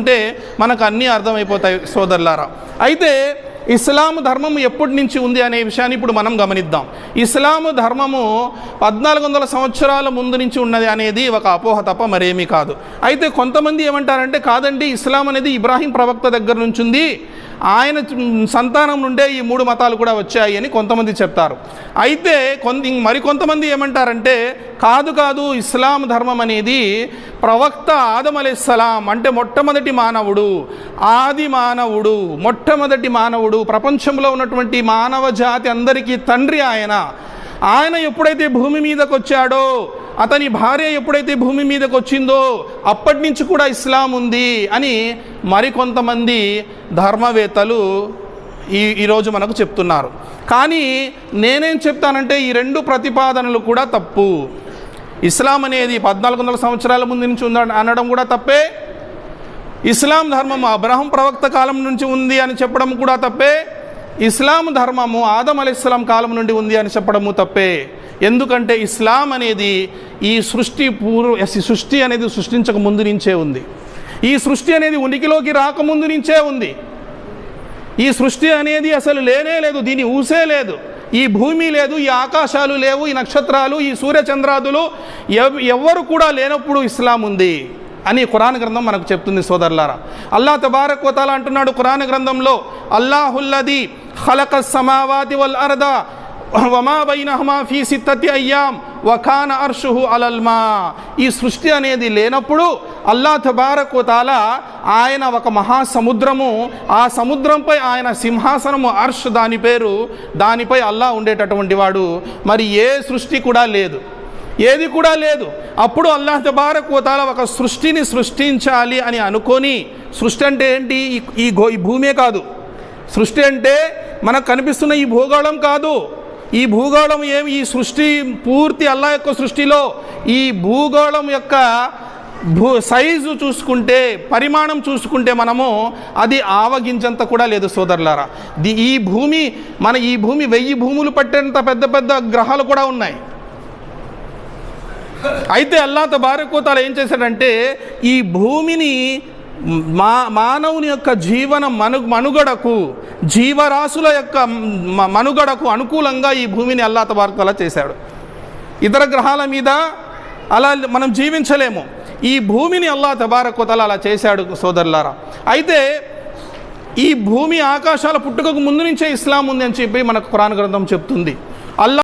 చూసుకుంటే మనకు అన్నీ అర్థమైపోతాయి సోదరులారా. అయితే ఇస్లాం ధర్మం ఎప్పటి నుంచి ఉంది అనే విషయాన్ని ఇప్పుడు మనం గమనిద్దాం. ఇస్లాం ధర్మము 1400 సంవత్సరాల ముందు నుంచి ఉన్నది అనేది ఒక అపోహ తప్ప మరేమీ కాదు. అయితే కొంతమంది ఏమంటారంటే కాదండి, ఇస్లాం అనేది ఇబ్రాహీం ప్రవక్త దగ్గర నుంచి ఉంది, ఆయన సంతానం నుండే ఈ 3 మతాలు కూడా వచ్చాయి అని కొంతమంది చెప్తారు. అయితే మరికొంతమంది ఏమంటారంటే కాదు, ఇస్లాం ధర్మం అనేది ప్రవక్త ఆదం అలైహిస్సలాం అంటే మొట్టమొదటి మానవుడు, ఆది మానవుడు, మొట్టమొదటి మానవుడు, ప్రపంచంలో ఉన్నటువంటి మానవ జాతి అందరికీ తండ్రి ఆయన ఎప్పుడైతే భూమి మీదకి వచ్చాడో, అతని భార్య ఎప్పుడైతే భూమి మీదకి వచ్చిందో అప్పటి నుంచి కూడా ఇస్లాం ఉంది అని మరికొంతమంది ధర్మవేత్తలు ఈరోజు మనకు చెప్తున్నారు. కానీ నేనేం చెప్తానంటే ఈ 2 ప్రతిపాదనలు కూడా తప్పు. ఇస్లాం అనేది 1400 సంవత్సరాల ముందు నుంచి ఉంది అనడం కూడా తప్పే, ఇస్లాం ధర్మం అబ్రహం ప్రవక్త కాలం నుంచి ఉంది అని చెప్పడం కూడా తప్పే, ఇస్లాం ధర్మము ఆదం అలైహిస్సలాం కాలం నుండి ఉంది అని చెప్పడము తప్పే. ఎందుకంటే ఇస్లాం అనేది ఈ సృష్టి అనేది సృష్టించక ముందు నుంచే ఉంది. ఈ సృష్టి అనేది ఉనికిలోకి రాకముందు నుంచే ఉంది. ఈ సృష్టి అనేది అసలు లేనే లేదు, దీని ఊసే లేదు, ఈ భూమి లేదు, ఈ ఆకాశాలు లేవు, ఈ నక్షత్రాలు, ఈ సూర్యచంద్రాదులు ఎవ్వరు కూడా లేనప్పుడు ఇస్లాం ఉంది అని ఖురాన్ గ్రంథం మనకు చెప్తుంది సోదరులారా. అల్లాహ్ తబారక్ వ తఆలా అంటున్నాడు ఖురాన్ గ్రంథంలో, అల్లాహుల్లదీ ఖలకస్ సమావాతి వల్ అర్ద వమా బైనహుమా ఫీ సిత్తతి అయ్యామ్ వకాన అర్షుహు అలల్ మా. ఈ సృష్టి అనేది లేనప్పుడు అల్లాహ్ తబారక్ వ తఆలా ఆయన ఒక మహాసముద్రము, ఆ సముద్రంపై ఆయన సింహాసనము అర్ష్ దానిపై అల్లాహ్ ఉండేటటువంటి వాడు. మరి ఏ సృష్టి కూడా లేదు, ఏది కూడా లేదు. అప్పుడు అల్లాహ్ తబారక్ వ తఆలా ఒక సృష్టిని సృష్టించాలి అని అనుకొని, సృష్టి అంటే ఏంటి? ఈ భూమే కాదు. సృష్టి అంటే మనకు కనిపిస్తున్న ఈ భూగోళం కాదు. ఈ భూగోళం ఏమి, ఈ సృష్టి పూర్తి అల్లాహ్ యొక్క సృష్టిలో ఈ భూగోళం యొక్క సైజు చూసుకుంటే, పరిమాణం చూసుకుంటే మనము అది ఆవగించంత కూడా లేదు సోదరులారా. ఈ భూమి 1000 భూములు పట్టేంత పెద్ద పెద్ద గ్రహాలు కూడా ఉన్నాయి. అయితే అల్లాహ్ తబారక్ వ తఆలా ఏం చేశాడంటే ఈ భూమిని మానవుని యొక్క జీవన మనుగడకు, జీవరాశుల యొక్క మనుగడకు అనుకూలంగా ఈ భూమిని అల్లాహ్ తబారక్ వ తఆలా చేశాడు. ఇతర గ్రహాల మీద అలా మనం జీవించలేము, ఈ భూమిని అల్లాహ్ తబారక్ వ తఆలా అలా చేశాడు సోదరులారా. అయితే ఈ భూమి ఆకాశాల పుట్టుకకు ముందు నుంచే ఇస్లాం ఉంది అని చెప్పి మనకు ఖురాన్ గ్రంథం చెప్తుంది.